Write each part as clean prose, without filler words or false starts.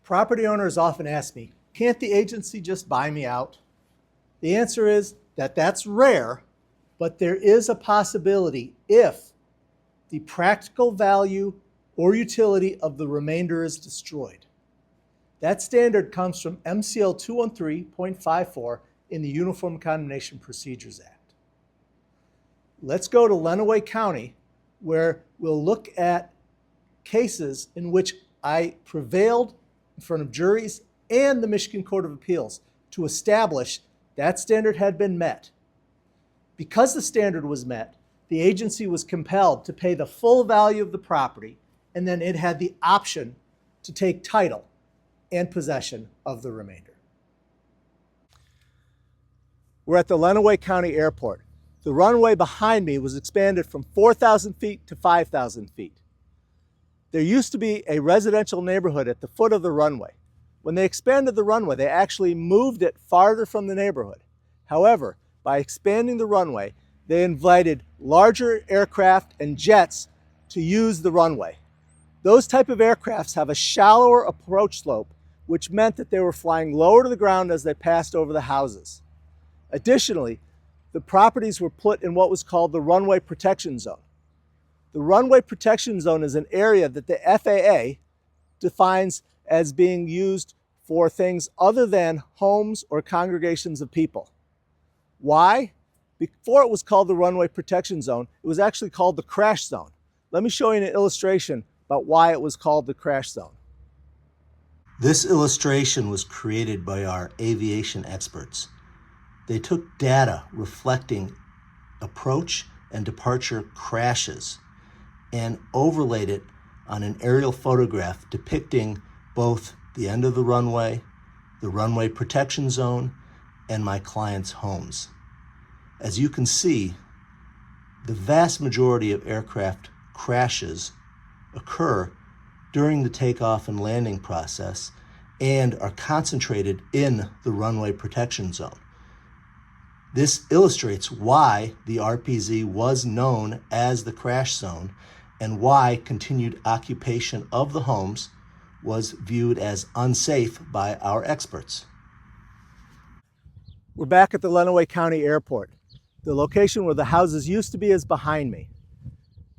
Property owners often ask me, can't the agency just buy me out? The answer is that that's rare, but there is a possibility if the practical value or utility of the remainder is destroyed. That standard comes from MCL 213.54 in the Uniform Condemnation Procedures Act. Let's go to Lenawee County, where we'll look at cases in which I prevailed in front of juries and the Michigan Court of Appeals to establish that standard had been met. Because the standard was met, the agency was compelled to pay the full value of the property, and then it had the option to take title and possession of the remainder. We're at the Lenawee County Airport. The runway behind me was expanded from 4,000 feet to 5,000 feet. There used to be a residential neighborhood at the foot of the runway. When they expanded the runway, they actually moved it farther from the neighborhood. However, by expanding the runway, they invited larger aircraft and jets to use the runway. Those type of aircrafts have a shallower approach slope, which meant that they were flying lower to the ground as they passed over the houses. Additionally, the properties were put in what was called the runway protection zone. The runway protection zone is an area that the FAA defines as being used for things other than homes or congregations of people. Why? Before it was called the runway protection zone, it was actually called the crash zone. Let me show you an illustration about why it was called the crash zone. This illustration was created by our aviation experts. They took data reflecting approach and departure crashes and overlaid it on an aerial photograph depicting both the end of the runway protection zone, and my clients' homes. As you can see, the vast majority of aircraft crashes occur during the takeoff and landing process and are concentrated in the runway protection zone. This illustrates why the RPZ was known as the crash zone and why continued occupation of the homes was viewed as unsafe by our experts. We're back at the Lenawee County Airport. The location where the houses used to be is behind me.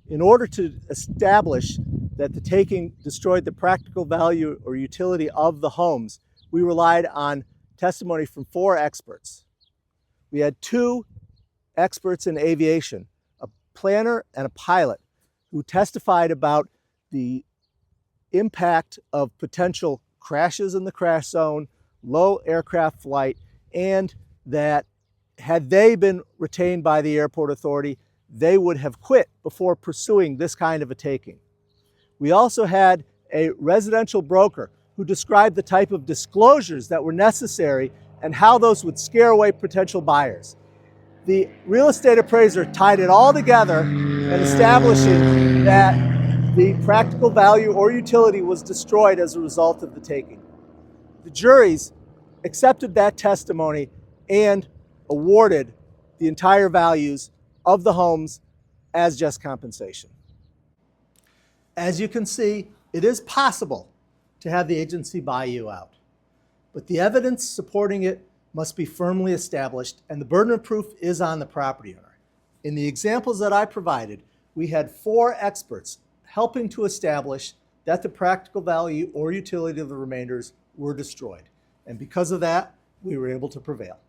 In order to establish that the taking destroyed the practical value or utility of the homes, we relied on testimony from 4 experts. We had 2 experts in aviation, a planner and a pilot, who testified about the impact of potential crashes in the crash zone, low aircraft flight, and that had they been retained by the airport authority, they would have quit before pursuing this kind of a taking. We also had a residential broker who described the type of disclosures that were necessary and how those would scare away potential buyers. The real estate appraiser tied it all together in establishing that the practical value or utility was destroyed as a result of the taking. The juries accepted that testimony and awarded the entire values of the homes as just compensation. As you can see, it is possible to have the agency buy you out, but the evidence supporting it must be firmly established, and the burden of proof is on the property owner. In the examples that I provided, we had 4 experts helping to establish that the practical value or utility of the remainders were destroyed. And because of that, we were able to prevail.